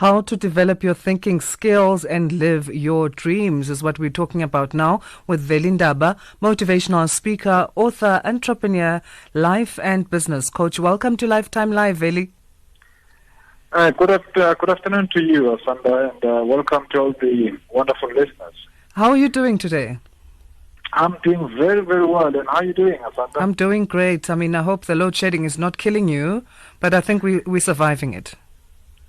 How to develop your thinking skills and live your dreams is what we're talking about now with Veli Ndaba, motivational speaker, author, entrepreneur, life and business coach. Welcome to Lifetime Live, Veli. Good afternoon to you, Sandra, and welcome to all the wonderful listeners. How are you doing today? I'm doing very, very well. And how are you doing, Sandra? I'm doing great. I hope the load shedding is not killing you, but I think we're surviving it.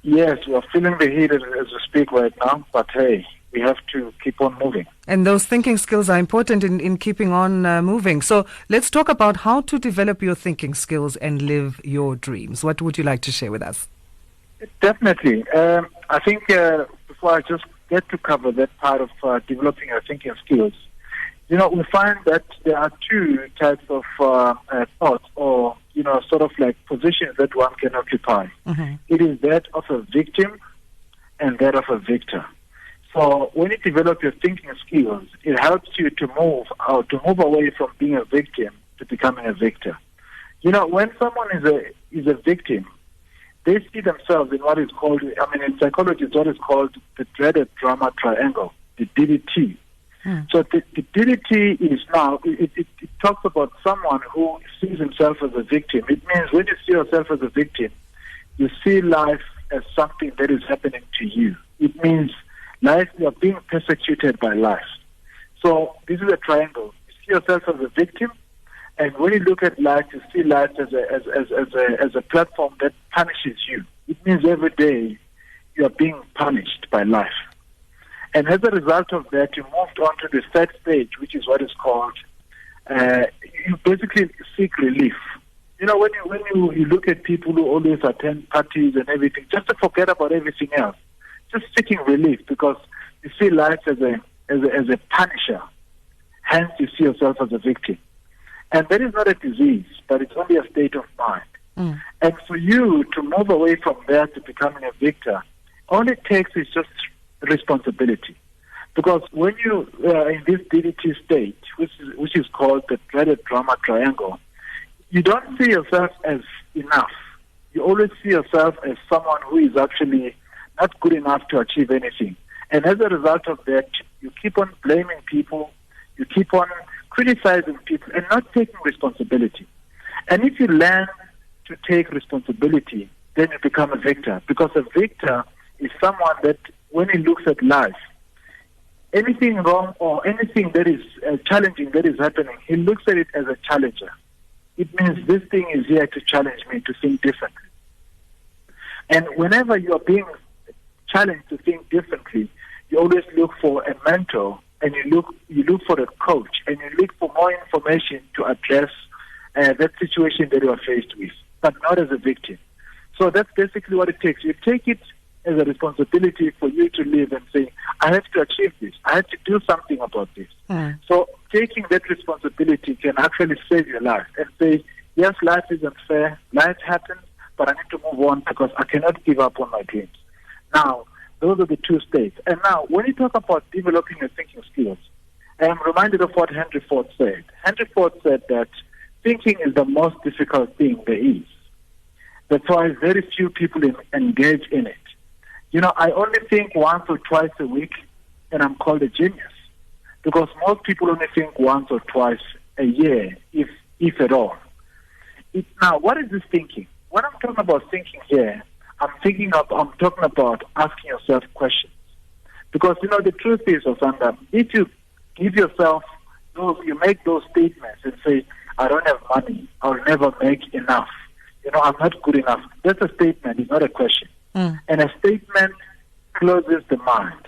Yes, we are feeling the heat as we speak right now, but hey, we have to keep on moving. And those thinking skills are important in keeping on moving. So let's talk about how to develop your thinking skills and live your dreams. What would you like to share with us? Definitely. I think before I just get to cover that part of developing our thinking skills, we find that there are two types of thoughts or, sort of like positions that one can occupy. Mm-hmm. It is that of a victim and that of a victor. So when you develop your thinking skills, it helps you to move away from being a victim to becoming a victor. When someone is a victim, they see themselves in what is called, in psychology, it's what is called the dreaded drama triangle, the DDT. So the DDT is now, it talks about someone who sees himself as a victim. It means when you see yourself as a victim, you see life as something that is happening to you. It means life, you are being persecuted by life. So this is a triangle. You see yourself as a victim, and when you look at life, you see life as a platform that punishes you. It means every day you are being punished by life. And as a result of that, you moved on to the third stage, which is what is called, you basically seek relief. When you look at people who always attend parties and everything, just to forget about everything else, just seeking relief because you see life as a punisher. Hence, you see yourself as a victim. And that is not a disease, but it's only a state of mind. And for you to move away from there to becoming a victor, all it takes is just responsibility. Because when you in this DDT state, which is called the dreaded drama triangle, you don't see yourself as enough. You always see yourself as someone who is actually not good enough to achieve anything. And as a result of that, you keep on blaming people, you keep on criticizing people and not taking responsibility. And if you learn to take responsibility, then you become a victor. Because a victor is someone that when he looks at life, anything wrong or anything that is challenging that is happening, he looks at it as a challenger. It means this thing is here to challenge me to think differently. And whenever you are being challenged to think differently, you always look for a mentor and you look for a coach and you look for more information to address that situation that you are faced with, but not as a victim. So that's basically what it takes. You take it as a responsibility for you to live and say, I have to achieve this. I have to do something about this. So taking that responsibility can actually save your life and say, yes, life isn't fair. Life happens, but I need to move on because I cannot give up on my dreams. Now, those are the two states. And now, when you talk about developing your thinking skills, I am reminded of what Henry Ford said. Henry Ford said that thinking is the most difficult thing there is. That's why very few people engage in it. I only think once or twice a week, and I'm called a genius. Because most people only think once or twice a year, if at all. Now, what is this thinking? When I'm talking about thinking here, I'm talking about asking yourself questions. Because, the truth is, Osanda, if you give yourself you make those statements and say, I don't have money, I'll never make enough, I'm not good enough. That's a statement, it's not a question. And a statement closes the mind.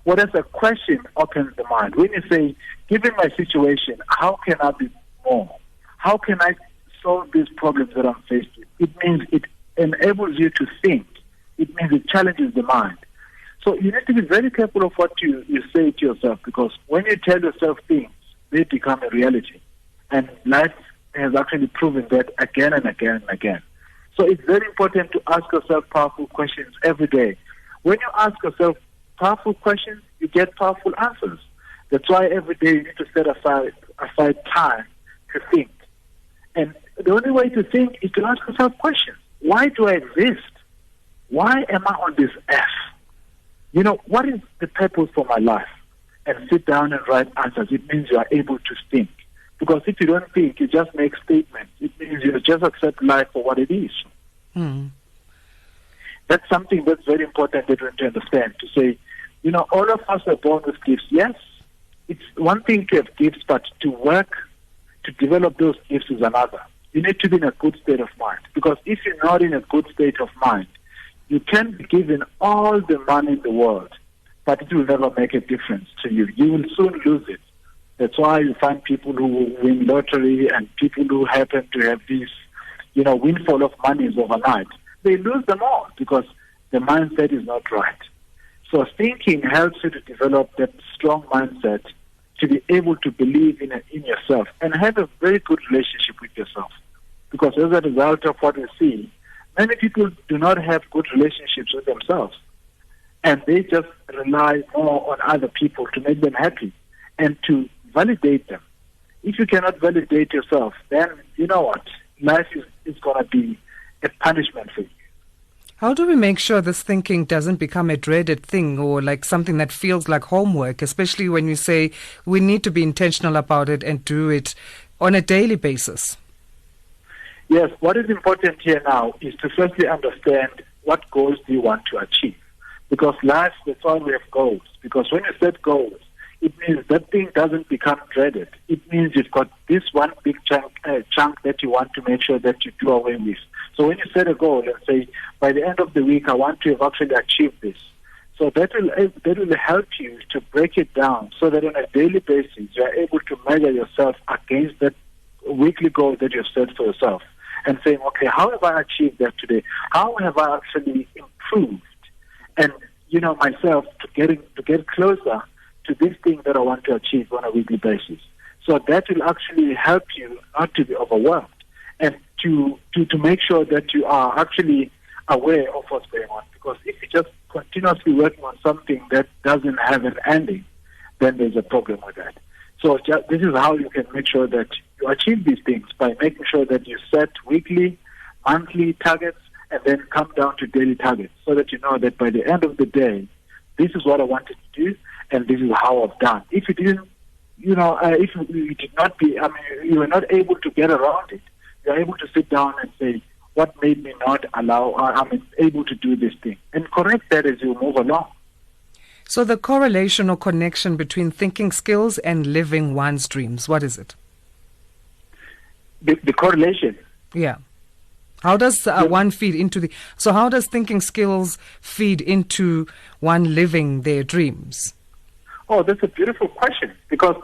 Whereas a question opens the mind. When you say, given my situation, how can I be more? How can I solve these problems that I'm faced with? It means it enables you to think. It means it challenges the mind. So you need to be very careful of what you say to yourself, because when you tell yourself things, they become a reality. And life has actually proven that again and again and again. So it's very important to ask yourself powerful questions every day. When you ask yourself powerful questions, you get powerful answers. That's why every day you need to set aside time to think. And the only way to think is to ask yourself questions. Why do I exist? why am I on this earth? What is the purpose for my life? And sit down and write answers. It means you are able to think. Because if you don't think, you just make statements. It means you just accept life for what it is. That's something that's very important that we need to understand. To say, all of us are born with gifts. Yes, it's one thing to have gifts, but to work, to develop those gifts is another. You need to be in a good state of mind. Because if you're not in a good state of mind, you can be given all the money in the world, but it will never make a difference to you. You will soon lose it. That's why you find people who win lottery and people who happen to have these, windfall of monies overnight. They lose them all because the mindset is not right. So thinking helps you to develop that strong mindset to be able to believe in yourself and have a very good relationship with yourself. Because as a result of what we see, many people do not have good relationships with themselves. And they just rely more on other people to make them happy and to validate them. If you cannot validate yourself, then you know what? Life is going to be a punishment for you. How do we make sure this thinking doesn't become a dreaded thing or like something that feels like homework, especially when you say we need to be intentional about it and do it on a daily basis? Yes, what is important here now is to firstly understand what goals do you want to achieve. Because life, that's why we have goals. Because when you set goals, it means that thing doesn't become dreaded. It means you've got this one big chunk that you want to make sure that you do away with. So when you set a goal and say, by the end of the week, I want to have actually achieved this. So that will help you to break it down so that on a daily basis, you are able to measure yourself against that weekly goal that you've set for yourself and saying, okay, how have I achieved that today? How have I actually improved? And, myself to get closer to this thing that I want to achieve on a weekly basis. So that will actually help you not to be overwhelmed and to make sure that you are actually aware of what's going on. Because if you're just continuously working on something that doesn't have an ending, then there's a problem with that. So this is how you can make sure that you achieve these things, by making sure that you set weekly, monthly targets, and then come down to daily targets so that you know that by the end of the day, this is what I wanted to do, and this is how I've done. If you didn't, if you did not you were not able to get around it, you're able to sit down and say, what made me not I'm able to do this thing, and correct that as you move along. So the correlation or connection between thinking skills and living one's dreams, what is it? The correlation? Yeah. How does one feed into so how does thinking skills feed into one living their dreams? Oh, that's a beautiful question, because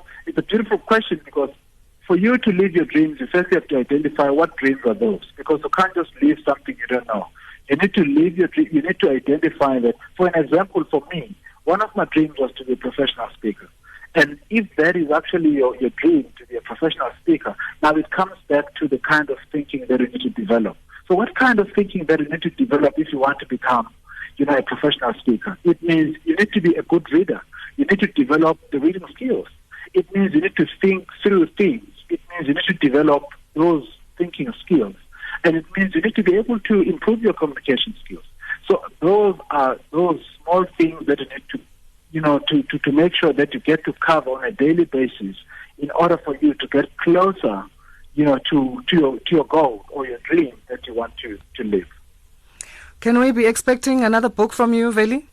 for you to live your dreams, you first have to identify what dreams are those, because you can't just live something you don't know. You need to live your dream. You need to identify that. For an example, for me, one of my dreams was to be a professional speaker. And if that is actually your dream, to be a professional speaker, now it comes back to the kind of thinking that you need to develop. So what kind of thinking that you need to develop if you want to become, a professional speaker? It means you need to be a good reader. You need to develop the reading skills. It means you need to think through things. It means you need to develop those thinking skills. And it means you need to be able to improve your communication skills. So those are those small things that you need to make sure that you get to cover on a daily basis in order for you to get closer, to your goal or your dream that you want to live. Can we be expecting another book from you, Veli,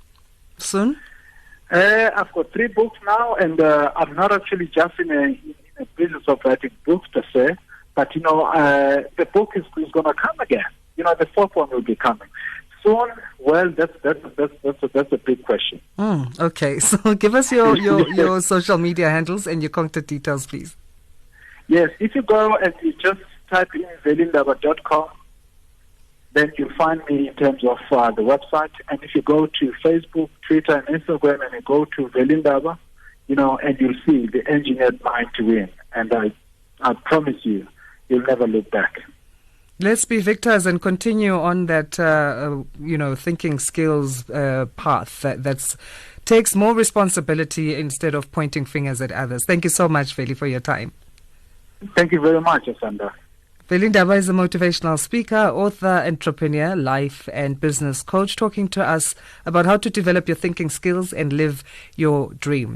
soon? I've got 3 books now, and I'm not actually just in a business of writing books per se, but the book is going to come again. The 4th one will be coming soon. Well, that's a big question. Okay, so give us your social media handles and your contact details, please. Yes, if you go and you just type in velindaba.com, then you'll find me in terms of the website. And if you go to Facebook, Twitter, and Instagram, and you go to Veli Ndaba, and you'll see the engineered mind to win. And I promise you'll never look back. Let's be victors and continue on that, thinking skills path that takes more responsibility instead of pointing fingers at others. Thank you so much, Veli, for your time. Thank you very much, Asanda. Veli Ndaba is a motivational speaker, author, entrepreneur, life and business coach, talking to us about how to develop your thinking skills and live your dream.